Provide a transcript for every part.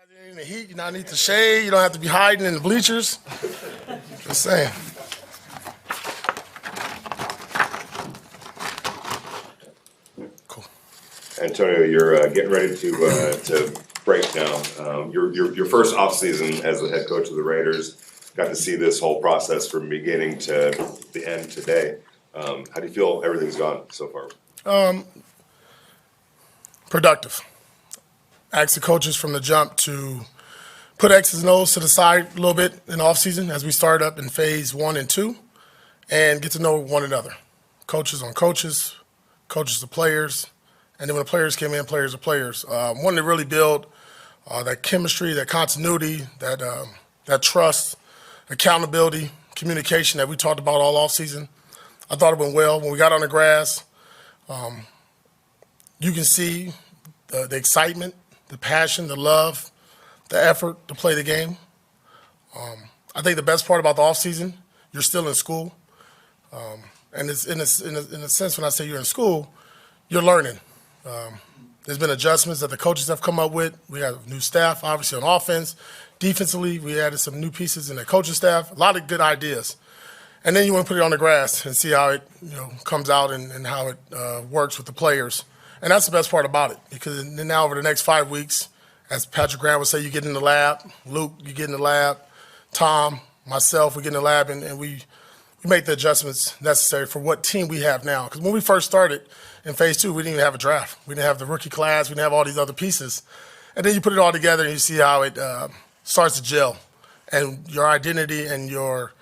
In the heat, you're not need the shade. You don't have to be hiding in the bleachers. Just saying. Cool. Antonio, you're getting ready to break now. Your first offseason as the head coach of the Raiders. Got to see this whole process from beginning to the end today. How do you feel everything's gone so far? Productive. Ask the coaches from the jump to put X's and O's to the side a little bit in the offseason as we start up in phase 1 and 2 and get to know one another. Coaches on coaches, coaches to players, and then when the players came in, players to players. Wanted to really build that chemistry, that continuity, that trust, accountability, communication that we talked about all offseason. I thought it went well. When we got on the grass, you can see the excitement, the passion, the love, the effort to play the game. I think the best part about the offseason, you're still in school. And it's in a sense, when I say you're in school, you're learning. There's been adjustments that the coaches have come up with. We have new staff, obviously, on offense. Defensively, we added some new pieces in the coaching staff, a lot of good ideas. And then you want to put it on the grass and see how it comes out and how it works with the players. And that's the best part about it, because now over the next 5 weeks, as Patrick Graham would say, you get in the lab. Luke, you get in the lab. Tom, myself, we get in the lab, and we make the adjustments necessary for what team we have now. Because when we first started in phase 2, we didn't even have a draft. We didn't have the rookie class. We didn't have all these other pieces. And then you put it all together and you see how it starts to gel. And your identity and your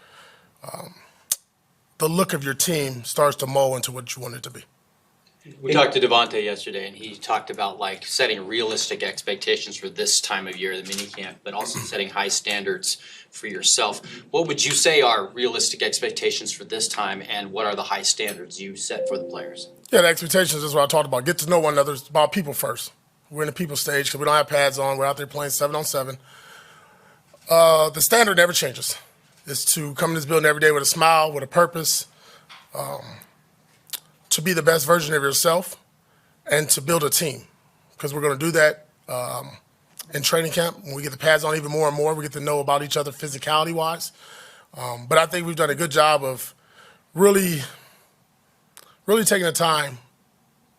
the look of your team starts to mold into what you want it to be. We talked to Devontae yesterday, and he talked about setting realistic expectations for this time of year, the minicamp, but also setting high standards for yourself. What would you say are realistic expectations for this time, and what are the high standards you set for the players? Yeah, the expectations is what I talked about. Get to know one another. It's about people first. We're in the people stage because we don't have pads on. We're out there playing 7-on-7. The standard never changes. It's to come in this building every day with a smile, with a purpose, to be the best version of yourself, and to build a team. Because we're going to do that in training camp. When we get the pads on even more and more, we get to know about each other physicality-wise. But I think we've done a good job of really taking the time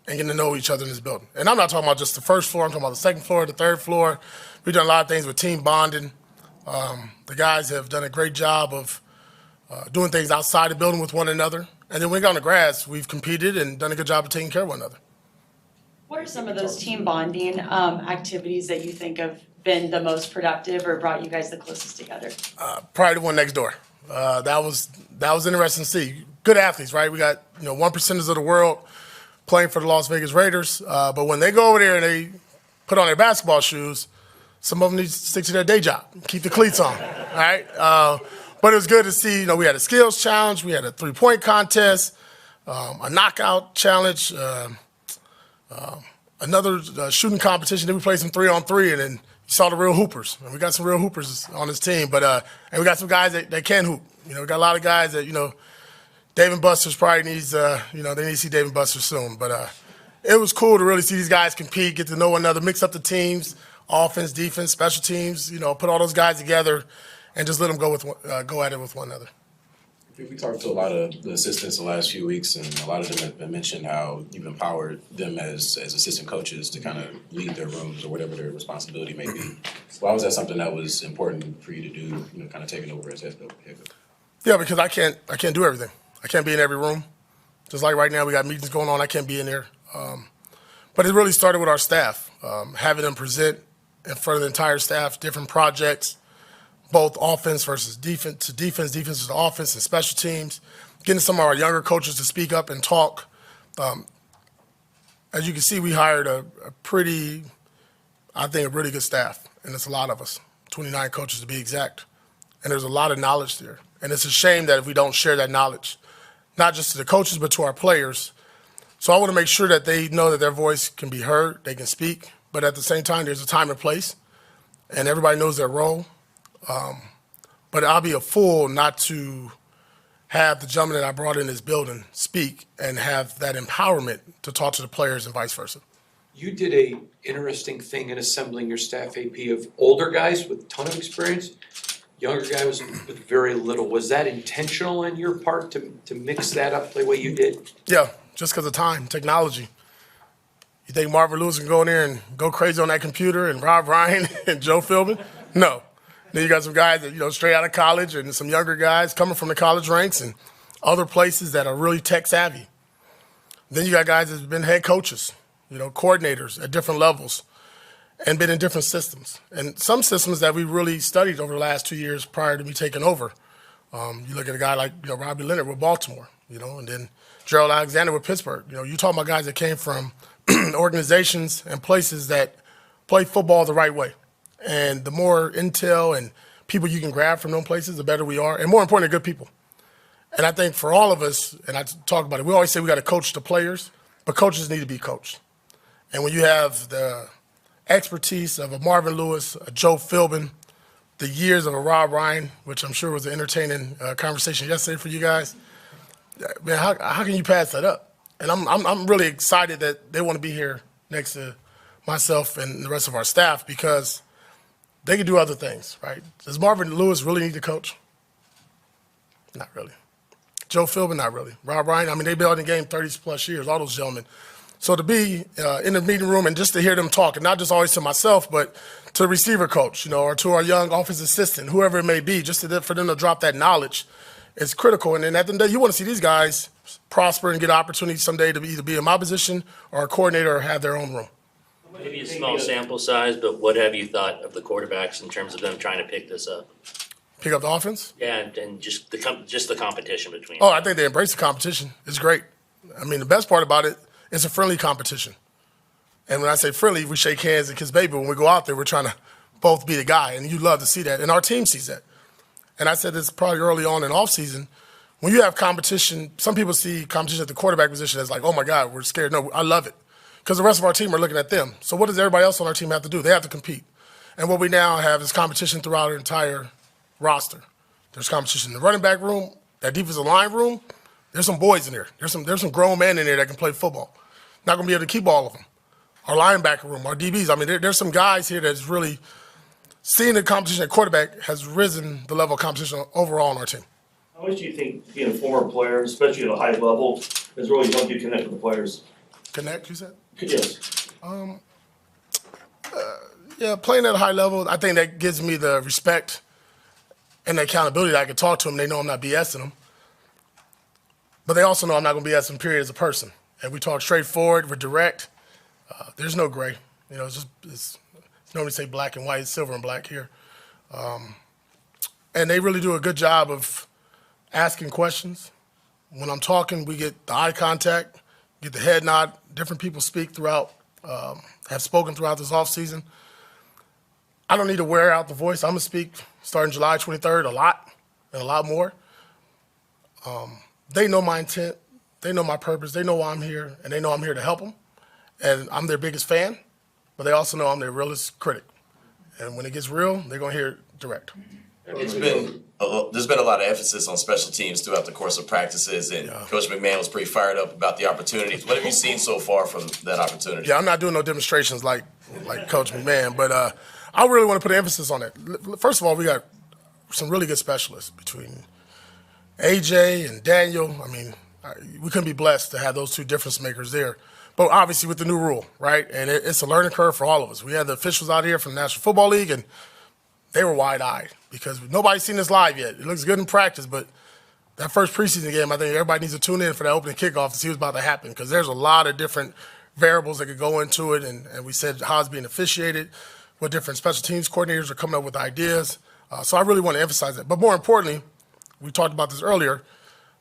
and getting to know each other in this building. And I'm not talking about just the first floor. I'm talking about the second floor, the third floor. We've done a lot of things with team bonding. The guys have done a great job of doing things outside the building with one another. And then when we got on the grass, we've competed and done a good job of taking care of one another. What are some of those team bonding activities that you think have been the most productive or brought you guys the closest together? Probably the one next door. That was interesting to see. Good athletes, right? We got 1%ers of the world playing for the Las Vegas Raiders. But when they go over there and they put on their basketball shoes, some of them need to stick to their day job, keep the cleats on, all right? But it was good to see, we had a skills challenge, we had a three-point contest, a knockout challenge, another shooting competition. Then we played some 3-on-3, and then you saw the real hoopers. And we got some real hoopers on this team. But and we got some guys that can hoop. We got a lot of guys that, Dave and Buster's probably needs, they need to see Dave and Buster soon. But it was cool to really see these guys compete, get to know one another, mix up the teams, offense, defense, special teams, put all those guys together and just let them go at it with one another. We talked to a lot of the assistants the last few weeks, and a lot of them have mentioned how you've empowered them as assistant coaches to kind of lead their rooms or whatever their responsibility may be. Why was that something that was important for you to do, kind of taking over as head coach? Yeah, because I can't do everything. I can't be in every room. Just like right now, we got meetings going on. I can't be in there. But it really started with our staff, having them present in front of the entire staff, different projects, both offense versus defense versus offense, and special teams, getting some of our younger coaches to speak up and talk. As you can see, we hired a really good staff, and it's a lot of us, 29 coaches to be exact. And there's a lot of knowledge there. And it's a shame that if we don't share that knowledge, not just to the coaches, but to our players. So I want to make sure that they know that their voice can be heard, they can speak, but at the same time, there's a time and place, and everybody knows their role. But I'll be a fool not to have the gentleman that I brought in this building speak and have that empowerment to talk to the players and vice versa. You did a interesting thing in assembling your staff AP of older guys with a ton of experience, younger guys with very little. Was that intentional on your part to mix that up the way you did? Yeah, just because of time, technology. You think Marvin Lewis can go in there and go crazy on that computer and Rob Ryan and Joe Philbin? No. Then you got some guys that, straight out of college and some younger guys coming from the college ranks and other places that are really tech savvy. Then you got guys that's been head coaches, coordinators at different levels and been in different systems. And some systems that we really studied over the last 2 years prior to me taking over. You look at a guy like Robbie Leonard with Baltimore, and then Gerald Alexander with Pittsburgh. You talk about guys that came from organizations and places that play football the right way. And the more intel and people you can grab from those places, the better we are. And more importantly, good people. And I think for all of us, and I talk about it, we always say we got to coach the players, but coaches need to be coached. And when you have the expertise of a Marvin Lewis, a Joe Philbin, the years of a Rob Ryan, which I'm sure was an entertaining conversation yesterday for you guys, man, how can you pass that up? And I'm really excited that they want to be here next to myself and the rest of our staff because they can do other things, right? Does Marvin Lewis really need to coach? Not really. Joe Philbin, not really. Rob Ryan, they've been in the game 30-plus years, all those gentlemen. So to be in the meeting room and just to hear them talk, and not just always to myself, but to the receiver coach, or to our young offensive assistant, whoever it may be, just for them to drop that knowledge is critical. And then at the end of the day, you want to see these guys prosper and get an opportunity someday to either be in my position or a coordinator or have their own room. Maybe a small sample size, but what have you thought of the quarterbacks in terms of them trying to pick this up? Pick up the offense? Yeah, and just the competition between. Oh, I think they embrace the competition. It's great. The best part about it is a friendly competition. And when I say friendly, we shake hands and kiss baby. When we go out there, we're trying to both be the guy, and you love to see that. And our team sees that. And I said this probably early on in offseason. When you have competition, some people see competition at the quarterback position as like, oh, my God, we're scared. No, I love it because the rest of our team are looking at them. So what does everybody else on our team have to do? They have to compete. And what we now have is competition throughout our entire roster. There's competition in the running back room, that defensive line room. There's some boys in there. There's some grown men in there that can play football. Not going to be able to keep all of them. Our linebacker room, our DBs. There's some guys here that's really seeing the competition at quarterback has risen the level of competition overall on our team. How much do you think being a former player, especially at a high level, has really helped you connect with the players? Connect, you said? Yes. Yeah, playing at a high level, I think that gives me the respect and the accountability that I can talk to them. They know I'm not BSing them. But they also know I'm not going to BS them, period, as a person. And we talk straightforward, we're direct. There's no gray. It's normally say black and white, it's silver and black here. And they really do a good job of asking questions. When I'm talking, we get the eye contact, get the head nod. Different people speak throughout, have spoken throughout this offseason. I don't need to wear out the voice. I'm going to speak starting July 23rd a lot and a lot more. They know my intent. They know my purpose. They know why I'm here, and they know I'm here to help them. And I'm their biggest fan, but they also know I'm their realest critic. And when it gets real, they're going to hear it direct. There's been a lot of emphasis on special teams throughout the course of practices, and Coach McMahon was pretty fired up about the opportunities. What have you seen so far from that opportunity? Yeah, I'm not doing no demonstrations like Coach McMahon, but I really want to put an emphasis on it. First of all, we got some really good specialists between AJ and Daniel. We couldn't be blessed to have those two difference makers there. But obviously with the new rule, right? And it's a learning curve for all of us. We had the officials out here from the National Football League, and they were wide-eyed because nobody's seen this live yet. It looks good in practice, but that first preseason game, I think everybody needs to tune in for that opening kickoff to see what's about to happen because there's a lot of different variables that could go into it, and we said how it's being officiated, what different special teams coordinators are coming up with ideas. So I really want to emphasize that. But more importantly, we talked about this earlier,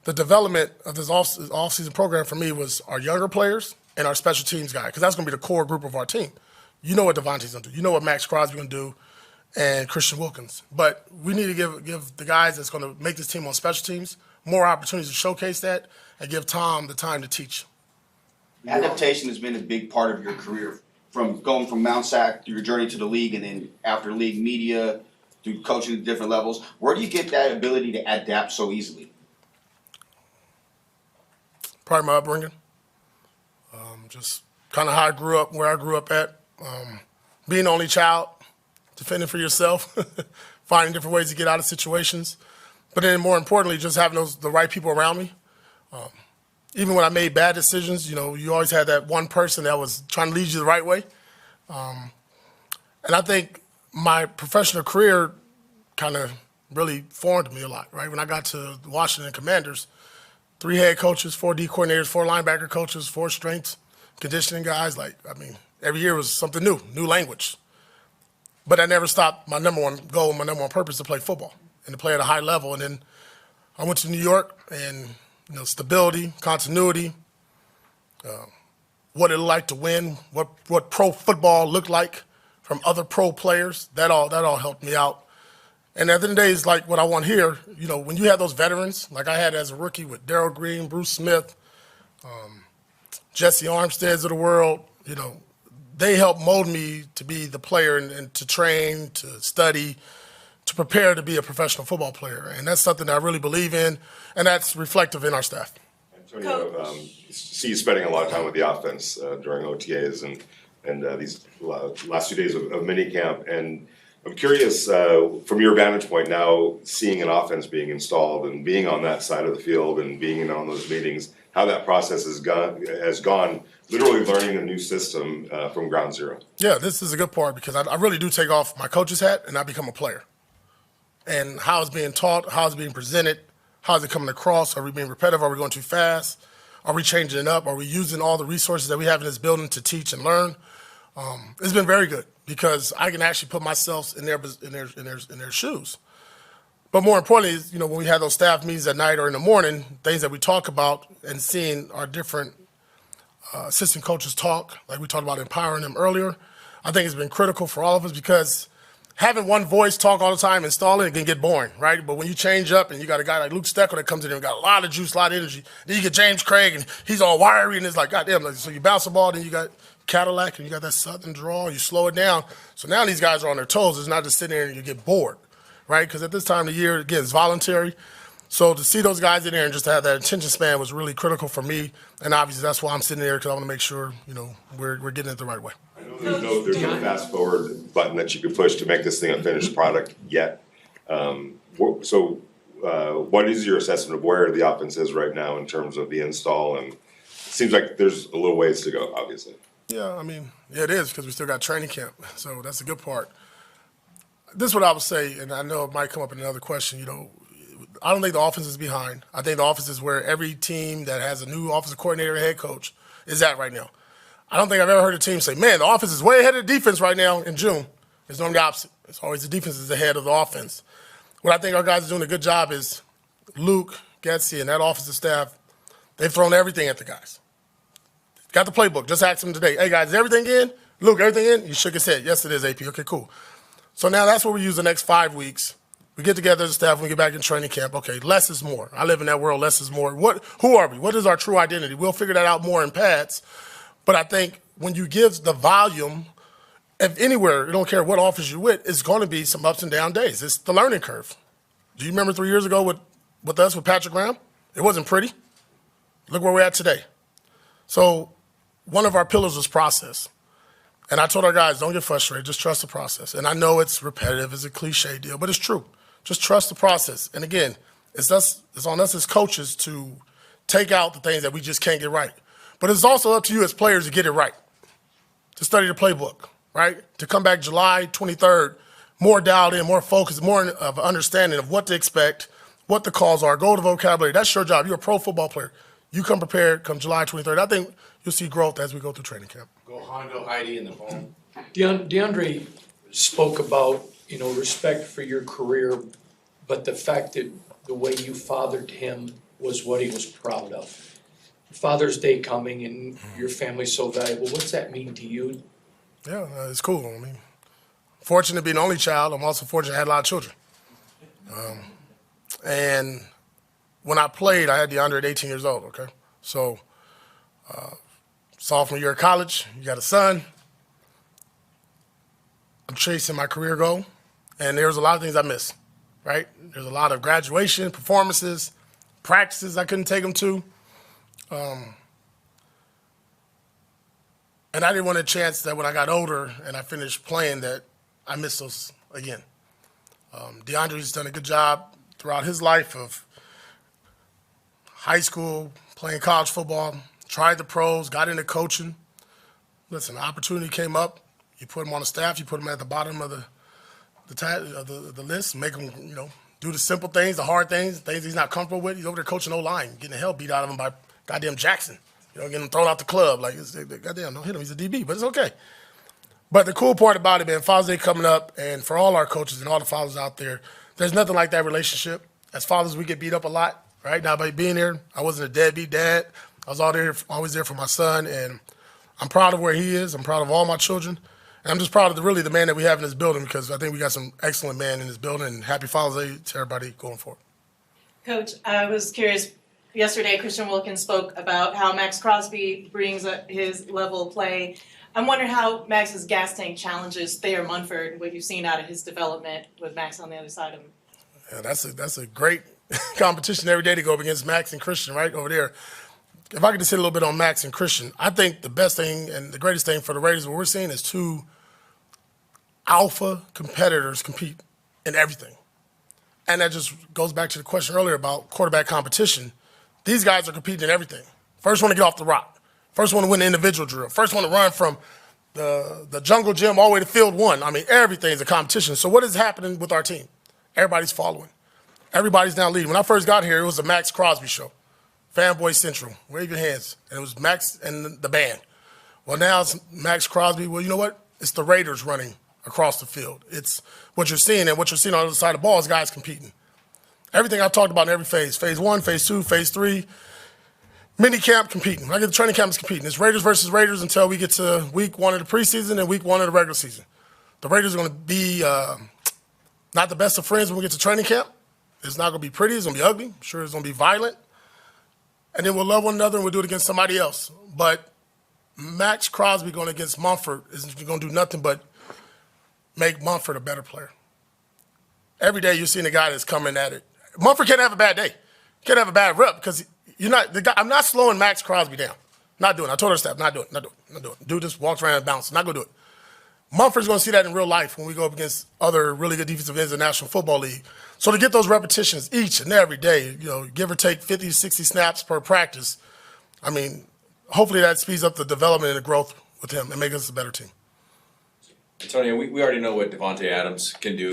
the development of this off-season program for me was our younger players and our special teams guy, because that's going to be the core group of our team. You know what Devontae's going to do. You know what Max Crosby's going to do and Christian Wilkins. But we need to give the guys that's going to make this team on special teams more opportunities to showcase that and give Tom the time to teach. Adaptation has been a big part of your career, from going from Mount Sac through your journey to the league and then after league media, through coaching at different levels. Where do you get that ability to adapt so easily? Probably my upbringing. Just kind of how I grew up, where I grew up at. Being the only child, defending for yourself, finding different ways to get out of situations. But then more importantly, just having the right people around me. Even when I made bad decisions, you always had that one person that was trying to lead you the right way. And I think my professional career kind of really formed me a lot, right? When I got to the Washington Commanders, 3 head coaches, 4 D coordinators, 4 linebacker coaches, 4 strength conditioning guys. Every year was something new language. But I never stopped my number one goal, my number one purpose to play football and to play at a high level. And then I went to New York and, stability, continuity, what it looked like to win, what pro football looked like from other pro players, that all helped me out. And at the end of the day, it's like what I want here, when you have those veterans, like I had as a rookie with Darryl Green, Bruce Smith, Jesse Armsteads of the world, they helped mold me to be the player and to train, to study, to prepare to be a professional football player. And that's something that I really believe in, and that's reflective in our staff. Antonio, see you spending a lot of time with the offense during OTAs and these last few days of minicamp. And I'm curious, from your vantage point now, seeing an offense being installed and being on that side of the field and being in on those meetings, how that process has gone, literally learning a new system from ground zero. Yeah, this is a good part because I really do take off my coach's hat and I become a player. And how it's being taught, how it's being presented, how is it coming across? Are we being repetitive? Are we going too fast? Are we changing it up? Are we using all the resources that we have in this building to teach and learn? It's been very good because I can actually put myself in their shoes. But more importantly, when we have those staff meetings at night or in the morning, things that we talk about and seeing our different assistant coaches talk, like we talked about empowering them earlier, I think it's been critical for all of us because having one voice talk all the time, installing it can get boring, right? But when you change up and you got a guy like Luke Stecker that comes in and got a lot of juice, a lot of energy, then you get James Craig and he's all wiry and it's like, goddamn, so you bounce the ball, then you got Cadillac and you got that southern draw, you slow it down. So now these guys are on their toes. It's not just sitting there and you get bored, right? Because at this time of the year, again, it's voluntary. So to see those guys in there and just to have that attention span was really critical for me. And obviously that's why I'm sitting there because I want to make sure, we're getting it the right way. I know there's no fast forward button that you could push to make this thing a finished product yet. What is your assessment of where the offense is right now in terms of the install? And it seems like there's a little ways to go, obviously. Yeah, it is because we still got training camp. So that's a good part. This is what I would say, and I know it might come up in another question, I don't think the offense is behind. I think the offense is where every team that has a new offensive coordinator and head coach is at right now. I don't think I've ever heard a team say, man, the offense is way ahead of the defense right now in June. It's normally the opposite. It's always the defense is ahead of the offense. What I think our guys are doing a good job is Luke, Getsy, and that offensive staff, they've thrown everything at the guys. Got the playbook. Just asked him today, hey, guys, is everything in? Luke, everything in? He shook his head. Yes, it is, AP. Okay, cool. So now that's what we use the next 5 weeks. We get together as a staff, we get back in training camp. Okay, less is more. I live in that world, less is more. Who are we? What is our true identity? We'll figure that out more in pads. But I think when you give the volume, if anywhere, you don't care what office you're with, it's going to be some ups and down days. It's the learning curve. Do you remember 3 years ago with us, with Patrick Graham? It wasn't pretty. Look where we're at today. So one of our pillars was process. And I told our guys, don't get frustrated, just trust the process. And I know it's repetitive, it's a cliche deal, but it's true. Just trust the process. And again, it's on us as coaches to take out the things that we just can't get right. But it's also up to you as players to get it right, to study the playbook, right? To come back July 23rd, more dialed in, more focused, more of an understanding of what to expect, what the calls are, go to vocabulary. That's your job. You're a pro football player. You come prepared come July 23rd. I think you'll see growth as we go through training camp. Go Hondo, Heidi in the phone. DeAndre spoke about, respect for your career, but the fact that the way you fathered him was what he was proud of. Father's Day coming and your family's so valuable. What's that mean to you? Yeah, it's cool. Fortunate to be an only child. I'm also fortunate I had a lot of children. And when I played, I had DeAndre at 18 years old, okay? So sophomore year of college, you got a son. I'm chasing my career goal, and there's a lot of things I miss, right? There's a lot of graduation, performances, practices I couldn't take him to. And I didn't want a chance that when I got older and I finished playing that I missed those again. DeAndre's done a good job throughout his life of high school, playing college football, tried the pros, got into coaching. Listen, the opportunity came up. You put him on the staff. You put him at the bottom of the list. Make him, do the simple things, the hard things he's not comfortable with. He's over there coaching O-line, getting the hell beat out of him by goddamn Jackson. Getting him thrown out the club. Like, goddamn, don't hit him. He's a DB, but it's okay. But the cool part about it, man, Father's Day coming up, and for all our coaches and all the fathers out there, there's nothing like that relationship. As fathers, we get beat up a lot, right? Now, by being here, I wasn't a deadbeat dad. I was always there for my son, and I'm proud of where he is. I'm proud of all my children. And I'm just proud of the man that we have in this building, because I think we got some excellent men in this building, and happy Father's Day to everybody going forward. Coach, I was curious. Yesterday, Christian Wilkins spoke about how Max Crosby brings his level of play. I'm wondering how Max's gas tank challenges Thayer Munford, what you've seen out of his development with Max on the other side of him. Yeah, that's a great competition every day to go up against Max and Christian right over there. If I could just hit a little bit on Max and Christian, I think the best thing and the greatest thing for the Raiders, what we're seeing is two alpha competitors compete in everything. And that just goes back to the question earlier about quarterback competition. These guys are competing in everything. First one to get off the rock. First one to win the individual drill. First one to run from the jungle gym all the way to field one. I mean, everything's a competition. So what is happening with our team? Everybody's following. Everybody's now leading. When I first got here, it was a Max Crosby show. Fanboy Central. Wave your hands. And it was Max and the band. Well, now it's Max Crosby. Well, you know what? It's the Raiders running across the field. It's what you're seeing, and what you're seeing on the other side of the ball is guys competing. Everything I've talked about in every phase, phase 1, phase 2, phase 3, minicamp competing. When I get to training camp, it's competing. It's Raiders versus Raiders until we get to week 1 of the preseason and week 1 of the regular season. The Raiders are going to be not the best of friends when we get to training camp. It's not going to be pretty. It's going to be ugly. I'm sure it's going to be violent. And then we'll love one another and we'll do it against somebody else. But Max Crosby going against Mumford is going to do nothing but make Mumford a better player. Every day you're seeing a guy that's coming at it. Mumford can't have a bad day. Can't have a bad rep because you're not the guy. I'm not slowing Max Crosby down. Not doing it. I told her staff, not doing it. Dude just walks around and bounces. Not going to do it. Mumford's going to see that in real life when we go up against other really good defensive ends in the National Football League. So to get those repetitions each and every day, give or take 50 to 60 snaps per practice, I mean, hopefully that speeds up the development and the growth with him and makes us a better team. Antonio, we already know what Davante Adams can do.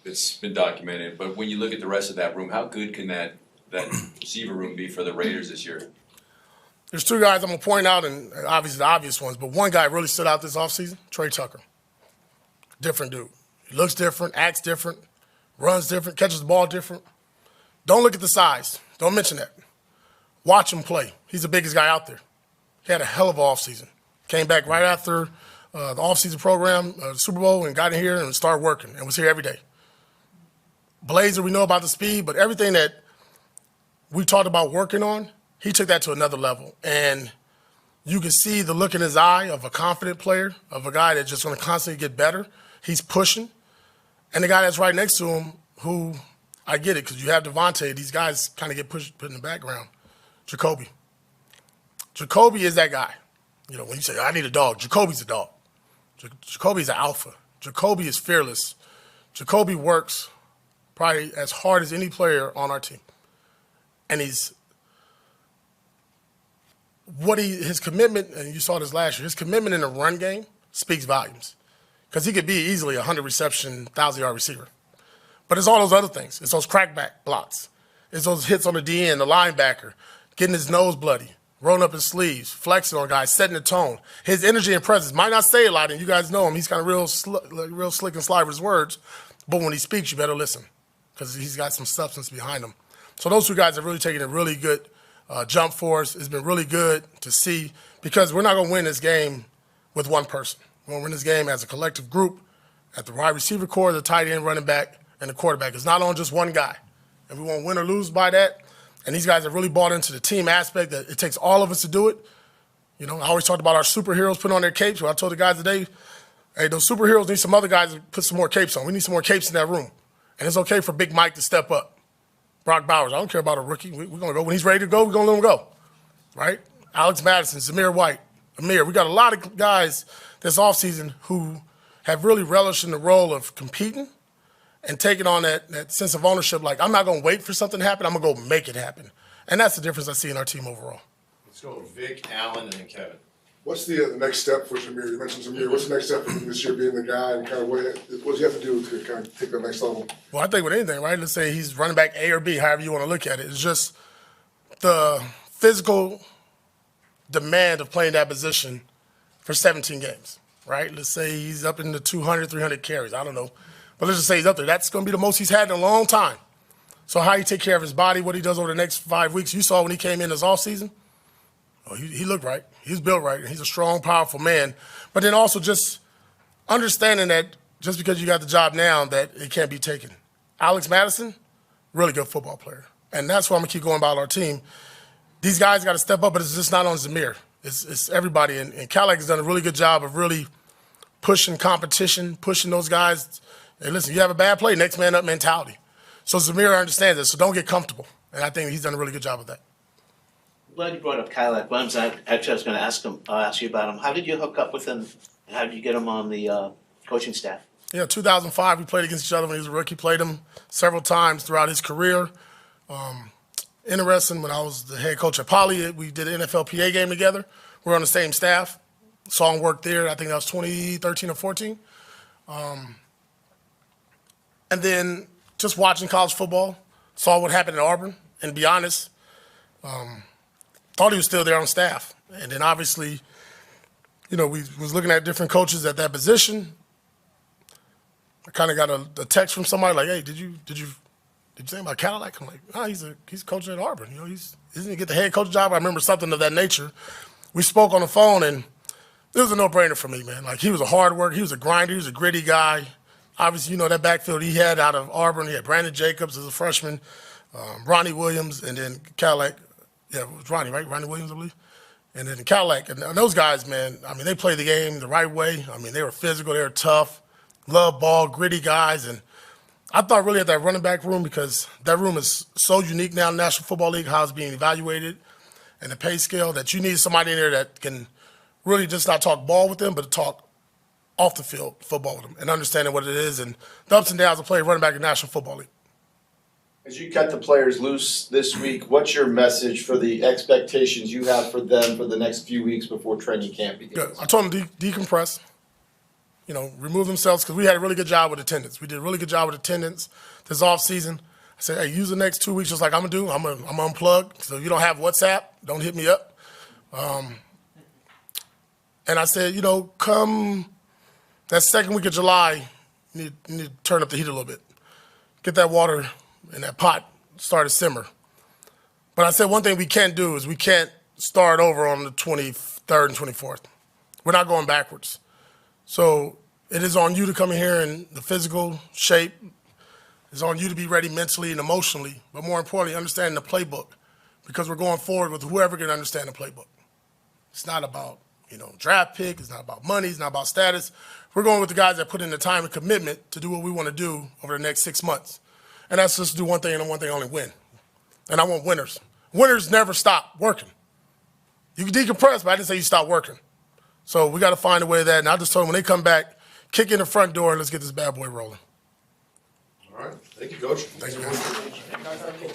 It's been documented. But when you look at the rest of that room, how good can that receiver room be for the Raiders this year? There's two guys I'm going to point out, and obviously the obvious ones, but one guy really stood out this offseason, Trey Tucker. Different dude. He looks different, acts different, runs different, catches the ball different. Don't look at the size. Don't mention that. Watch him play. He's the biggest guy out there. He had a hell of an offseason. Came back right after the offseason program, Super Bowl, and got in here and started working and was here every day. Blazer, we know about the speed, but everything that we talked about working on, he took that to another level. And you can see the look in his eye of a confident player, of a guy that's just going to constantly get better. He's pushing. And the guy that's right next to him, who I get it because you have Davante, these guys kind of get put in the background. Jacoby. Jacoby is that guy. When you say, I need a dog, Jacoby's a dog. Jacoby's an alpha. Jacoby is fearless. Jacoby works probably as hard as any player on our team. And his commitment, and you saw this last year, his commitment in the run game speaks volumes. Because he could be easily a 100-reception, 1,000-yard receiver. But it's all those other things. It's those crackback blocks. It's those hits on the DN, the linebacker, getting his nose bloody, rolling up his sleeves, flexing on guys, setting the tone. His energy and presence might not say a lot, and you guys know him. He's kind of real slick and sly with his words. But when he speaks, you better listen because he's got some substance behind him. So those two guys have really taken a really good jump for us. It's been really good to see because we're not going to win this game with one person. We're going to win this game as a collective group at the wide receiver core, the tight end, running back, and the quarterback. It's not on just one guy. And we won't win or lose by that. And these guys have really bought into the team aspect that it takes all of us to do it. I always talked about our superheroes putting on their capes. Well, I told the guys today, hey, those superheroes need some other guys to put some more capes on. We need some more capes in that room. And it's okay for Big Mike to step up. Brock Bowers, I don't care about a rookie. We're going to go. When he's ready to go, we're going to let him go. Right? Alex Madison, Zamir White, Amir. We got a lot of guys this offseason who have really relished in the role of competing and taking on that sense of ownership. Like, I'm not going to wait for something to happen. I'm going to go make it happen. And that's the difference I see in our team overall. Let's go with Vic, Allen, and then Kevin. What's the next step for Zamir? You mentioned Zamir. What's the next step for him this year being the guy, and kind of what does he have to do to kind of take the next level? Well, I think with anything, right? Let's say he's running back A or B, however you want to look at it. It's just the physical demand of playing that position for 17 games, right? Let's say he's up in the 200, 300 carries. I don't know. But let's just say he's up there. That's going to be the most he's had in a long time. So how he take care of his body, what he does over the next 5 weeks. You saw when he came in this offseason. Oh, he looked right. He's built right. He's a strong, powerful man. But then also just understanding that just because you got the job now, that it can't be taken. Alex Madison, really good football player. And that's why I'm going to keep going about our team. These guys got to step up, but it's just not on Zamir. It's everybody. And Cadillac has done a really good job of really pushing competition, pushing those guys. And listen, you have a bad play, next man up mentality. So Zamir understands this, so don't get comfortable. And I think he's done a really good job of that. Glad you brought up Kylak Williams. Actually, I was going to ask you about him. How did you hook up with him? How did you get him on the coaching staff? Yeah, 2005, we played against each other when he was a rookie. Played him several times throughout his career. Interesting, when I was the head coach at Poly, we did an NFLPA game together. We were on the same staff. Saw him work there. I think that was 2013 or 14. And then just watching college football, saw what happened at Auburn. And to be honest, thought he was still there on staff. And then obviously, we was looking at different coaches at that position. I kind of got a text from somebody like, "Hey, did you say about Cadillac?" I'm like, "Oh, he's coaching at Auburn. Isn't he get the head coach job?" I remember something of that nature. We spoke on the phone, and it was a no-brainer for me, man. Like, he was a hard worker, he was a grinder, he was a gritty guy. Obviously, that backfield he had out of Auburn. He had Brandon Jacobs as a freshman, Ronnie Williams, and then Cadillac. Yeah, it was Ronnie, right? Ronnie Williams, I believe. And then Cadillac. And those guys, man, they played the game the right way. They were physical, they were tough, love ball, gritty guys. And I thought really at that running back room, because that room is so unique now in the National Football League, how it's being evaluated and the pay scale, that you need somebody in there that can really just not talk ball with them, but talk off the field football with them and understanding what it is and the ups and downs of playing running back in the National Football League. As you cut the players loose this week, what's your message for the expectations you have for them for the next few weeks before training camp begins? Good. I told them to decompress, remove themselves, because we had a really good job with attendance. We did a really good job with attendance this offseason. I said, hey, use the next 2 weeks just like I'm going to do. I'm going to unplug. So if you don't have WhatsApp, don't hit me up. And I said, come that second week of July, you need to turn up the heat a little bit. Get that water in that pot, start to simmer. But I said one thing we can't do is we can't start over on the 23rd and 24th. We're not going backwards. So it is on you to come in here in the physical shape. It's on you to be ready mentally and emotionally, but more importantly, understanding the playbook, because we're going forward with whoever can understand the playbook. It's not about, draft pick. It's not about money. It's not about status. We're going with the guys that put in the time and commitment to do what we want to do over the next 6 months. And that's just do one thing and one thing only, win. And I want winners. Winners never stop working. You can decompress, but I didn't say you stop working. So we got to find a way of that. And I just told them when they come back, kick in the front door and let's get this bad boy rolling. All right. Thank you, Coach. Thank you.